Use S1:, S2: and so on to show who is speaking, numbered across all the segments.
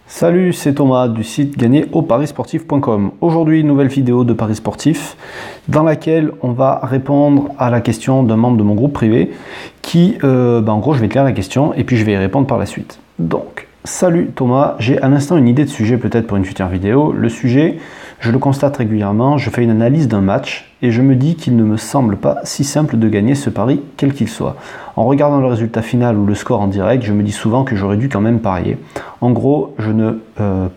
S1: Salut, c'est Thomas du site gagnerauparissportif.com. Aujourd'hui, nouvelle vidéo de Paris Sportif dans laquelle on va répondre à la question d'un membre de mon groupe privé qui, en gros, je vais te lire la question et puis je vais y répondre par la suite. Donc, salut Thomas, j'ai à l'instant une idée de sujet peut-être pour une future vidéo. Le sujet, je le constate régulièrement, je fais une analyse d'un match et je me dis qu'il ne me semble pas si simple de gagner ce pari, quel qu'il soit. En regardant le résultat final ou le score en direct, je me dis souvent que j'aurais dû quand même parier. En gros, je ne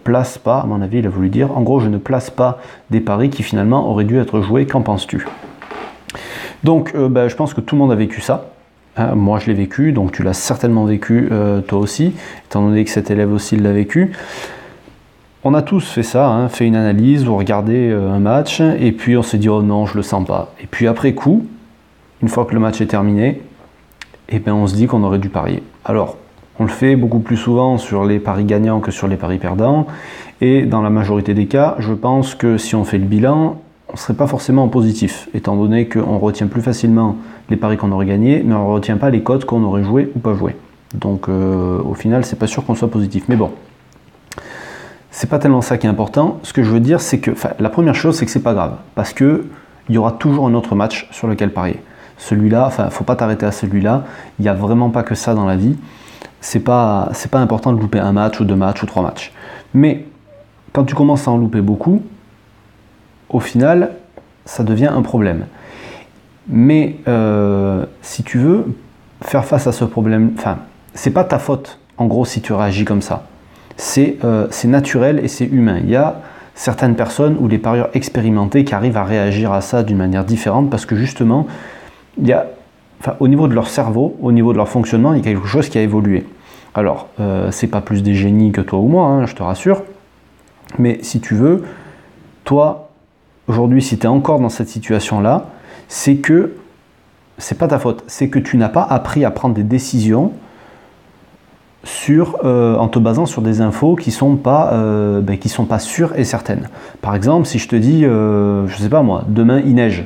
S1: place pas, à mon avis il a voulu dire, en gros je ne place pas des paris qui finalement auraient dû être joués, qu'en penses-tu? Donc je pense que tout le monde a vécu ça. Moi je l'ai vécu, donc tu l'as certainement vécu toi aussi, étant donné que cet élève aussi l'a vécu. On a tous fait ça, fait une analyse ou regardé un match, et puis on s'est dit oh non je le sens pas. Et puis après coup, une fois que le match est terminé, on se dit qu'on aurait dû parier. Alors, on le fait beaucoup plus souvent sur les paris gagnants que sur les paris perdants, et dans la majorité des cas, je pense que si on fait le bilan, on ne serait pas forcément en positif, étant donné qu'on retient plus facilement les paris qu'on aurait gagnés, mais on ne retient pas les cotes qu'on aurait joué ou pas joué. Donc au final, c'est pas sûr qu'on soit positif. Mais bon, c'est pas tellement ça qui est important. Ce que je veux dire, c'est que la première chose, c'est que c'est pas grave, parce que il y aura toujours un autre match sur lequel parier. Celui-là, faut pas t'arrêter à celui-là. Il n'y a vraiment pas que ça dans la vie. C'est pas important de louper un match ou deux matchs ou trois matchs. Mais quand tu commences à en louper beaucoup, au final, ça devient un problème. Mais si tu veux faire face à ce problème, c'est pas ta faute, en gros, si tu réagis comme ça. C'est naturel et c'est humain. Il y a certaines personnes ou les parieurs expérimentés qui arrivent à réagir à ça d'une manière différente parce que justement, au niveau de leur cerveau, au niveau de leur fonctionnement, il y a quelque chose qui a évolué. Alors, c'est pas plus des génies que toi ou moi, je te rassure, mais si tu veux, toi, aujourd'hui, si tu es encore dans cette situation-là, c'est que c'est pas ta faute, c'est que tu n'as pas appris à prendre des décisions en te basant sur des infos qui sont pas sûres et certaines. Par exemple, si je te dis, je sais pas moi, demain il neige.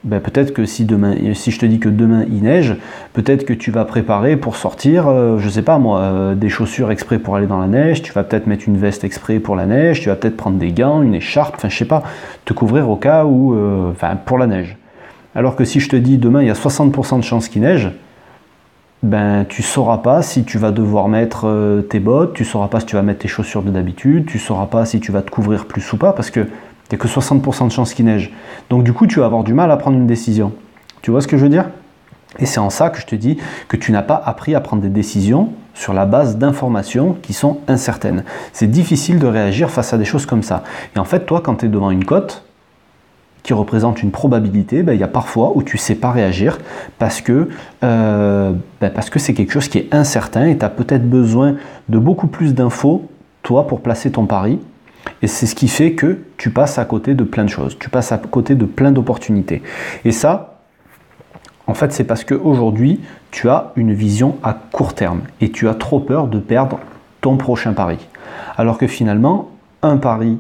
S1: Peut-être que si je te dis que demain il neige, peut-être que tu vas préparer pour sortir, je sais pas moi, des chaussures exprès pour aller dans la neige, tu vas peut-être mettre une veste exprès pour la neige, tu vas peut-être prendre des gants, une écharpe, je sais pas, te couvrir au cas où, pour la neige. Alors que si je te dis demain il y a 60% de chances qu'il neige, tu sauras pas si tu vas devoir mettre tes bottes, tu sauras pas si tu vas mettre tes chaussures de d'habitude, tu sauras pas si tu vas te couvrir plus ou pas, parce que il n'y a que 60% de chances qu'il neige. Donc du coup, tu vas avoir du mal à prendre une décision. Tu vois ce que je veux dire? Et c'est en ça que je te dis que tu n'as pas appris à prendre des décisions sur la base d'informations qui sont incertaines. C'est difficile de réagir face à des choses comme ça. Et en fait, toi, quand tu es devant une cote qui représente une probabilité, il y a parfois où tu ne sais pas réagir parce que c'est quelque chose qui est incertain et tu as peut-être besoin de beaucoup plus d'infos, toi, pour placer ton pari. Et c'est ce qui fait que tu passes à côté de plein de choses, tu passes à côté de plein d'opportunités. Et ça, en fait, c'est parce qu'aujourd'hui, tu as une vision à court terme et tu as trop peur de perdre ton prochain pari. Alors que finalement, un pari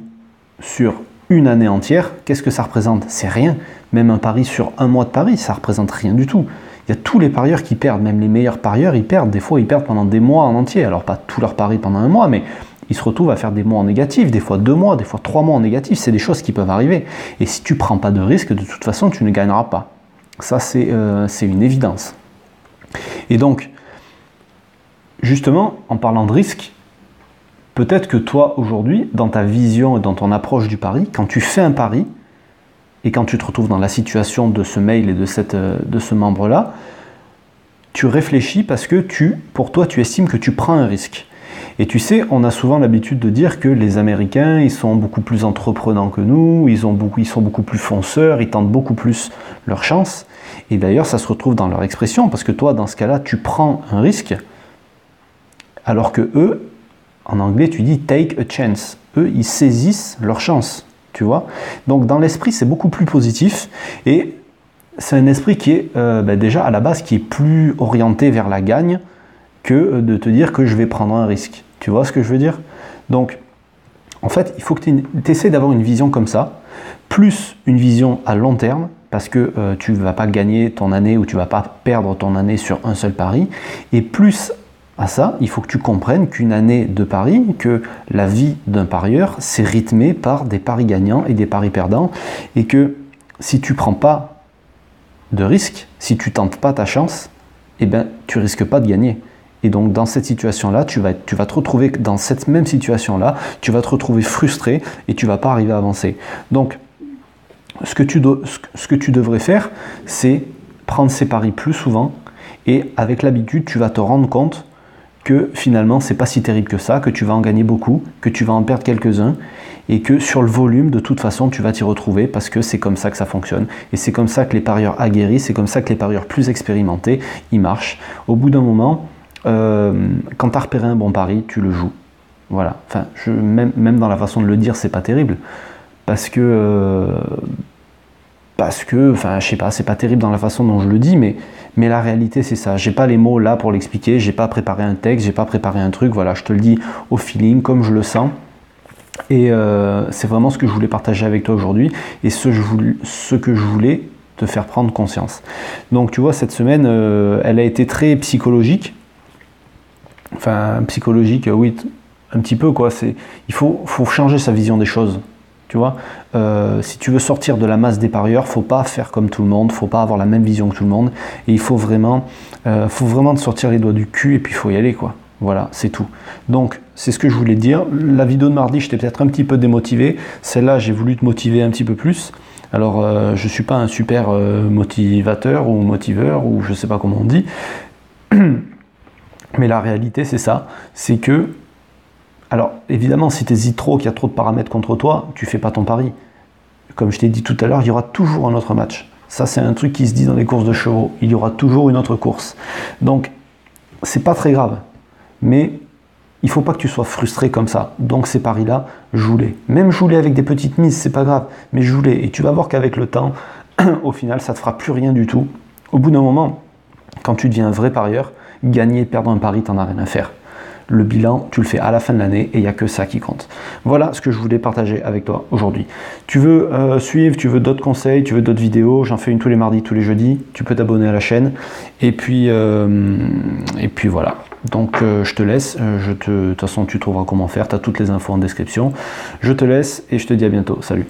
S1: sur une année entière, qu'est-ce que ça représente? C'est rien. Même un pari sur un mois de pari, ça ne représente rien du tout. Il y a tous les parieurs qui perdent, même les meilleurs parieurs, ils perdent. Des fois, ils perdent pendant des mois en entier. Alors, pas tous leurs paris pendant un mois, mais ils se retrouvent à faire des mois en négatif, des fois 2 mois, des fois 3 mois en négatif. C'est des choses qui peuvent arriver. Et si tu ne prends pas de risque, de toute façon, tu ne gagneras pas. Ça, c'est une évidence. Et donc, justement, en parlant de risque, peut-être que toi, aujourd'hui, dans ta vision et dans ton approche du pari, quand tu fais un pari, et quand tu te retrouves dans la situation de ce mail et de ce membre-là, tu réfléchis parce que pour toi, tu estimes que tu prends un risque. Et tu sais, on a souvent l'habitude de dire que les Américains, ils sont beaucoup plus entreprenants que nous, ils sont beaucoup plus fonceurs, ils tentent beaucoup plus leur chance. Et d'ailleurs, ça se retrouve dans leur expression, parce que toi, dans ce cas-là, tu prends un risque, alors que eux, en anglais, tu dis « take a chance ». Eux, ils saisissent leur chance, tu vois. Donc, dans l'esprit, c'est beaucoup plus positif, et c'est un esprit qui est déjà, à la base, qui est plus orienté vers la gagne, que de te dire que je vais prendre un risque. Tu vois ce que je veux dire? Donc, en fait, il faut que tu essaies d'avoir une vision comme ça, plus une vision à long terme, parce que tu ne vas pas gagner ton année ou tu ne vas pas perdre ton année sur un seul pari, et plus à ça, il faut que tu comprennes qu'une année de pari, que la vie d'un parieur, c'est rythmé par des paris gagnants et des paris perdants, et que si tu ne prends pas de risque, si tu ne tentes pas ta chance, eh ben, tu ne risques pas de gagner. Et donc dans cette situation-là, tu vas te retrouver dans cette même situation-là, tu vas te retrouver frustré et tu ne vas pas arriver à avancer. Donc ce que tu devrais faire, c'est prendre ces paris plus souvent, et avec l'habitude, tu vas te rendre compte que finalement, c'est pas si terrible que ça, que tu vas en gagner beaucoup, que tu vas en perdre quelques-uns, et que sur le volume, de toute façon, tu vas t'y retrouver, parce que c'est comme ça que ça fonctionne. Et c'est comme ça que les parieurs aguerris, c'est comme ça que les parieurs plus expérimentés, ils marchent. Au bout d'un moment, quand tu as repéré un bon pari, tu le joues. Voilà. Enfin, même dans la façon de le dire, c'est pas terrible, parce que enfin, je sais pas, c'est pas terrible dans la façon dont je le dis, mais la réalité c'est ça. J'ai pas les mots là pour l'expliquer, j'ai pas préparé un texte, j'ai pas préparé un truc, voilà, je te le dis au feeling, comme je le sens. Et c'est vraiment ce que je voulais partager avec toi aujourd'hui, et ce que je voulais te faire prendre conscience. Donc tu vois, cette semaine, elle a été très psychologique. Enfin, psychologique, oui, un petit peu, quoi. Il faut changer sa vision des choses. Tu vois, si tu veux sortir de la masse des parieurs, faut pas faire comme tout le monde, faut pas avoir la même vision que tout le monde, et il faut vraiment te sortir les doigts du cul, et puis il faut y aller, quoi. Voilà, c'est tout. Donc, c'est ce que je voulais te dire. La vidéo de mardi, j'étais peut-être un petit peu démotivé. Celle-là, j'ai voulu te motiver un petit peu plus. Alors, je suis pas un super motivateur ou motiveur, ou je sais pas comment on dit, mais la réalité, c'est ça, c'est que alors, évidemment, si tu hésites trop, qu'il y a trop de paramètres contre toi, tu fais pas ton pari. Comme je t'ai dit tout à l'heure, il y aura toujours un autre match. Ça, c'est un truc qui se dit dans les courses de chevaux. Il y aura toujours une autre course. Donc, c'est pas très grave. Mais il faut pas que tu sois frustré comme ça. Donc, ces paris-là, joue-les. Même joue-les avec des petites mises, c'est pas grave. Mais joue-les. Et tu vas voir qu'avec le temps, au final, ça te fera plus rien du tout. Au bout d'un moment, quand tu deviens un vrai parieur, gagner, perdre un pari, t'en as rien à faire. Le bilan, tu le fais à la fin de l'année et il n'y a que ça qui compte. Voilà ce que je voulais partager avec toi aujourd'hui. Tu veux suivre, tu veux d'autres conseils, tu veux d'autres vidéos, j'en fais une tous les mardis, tous les jeudis. Tu peux t'abonner à la chaîne. Et puis voilà. Donc je te laisse. De toute façon, tu trouveras comment faire. Tu as toutes les infos en description. Je te laisse et je te dis à bientôt. Salut.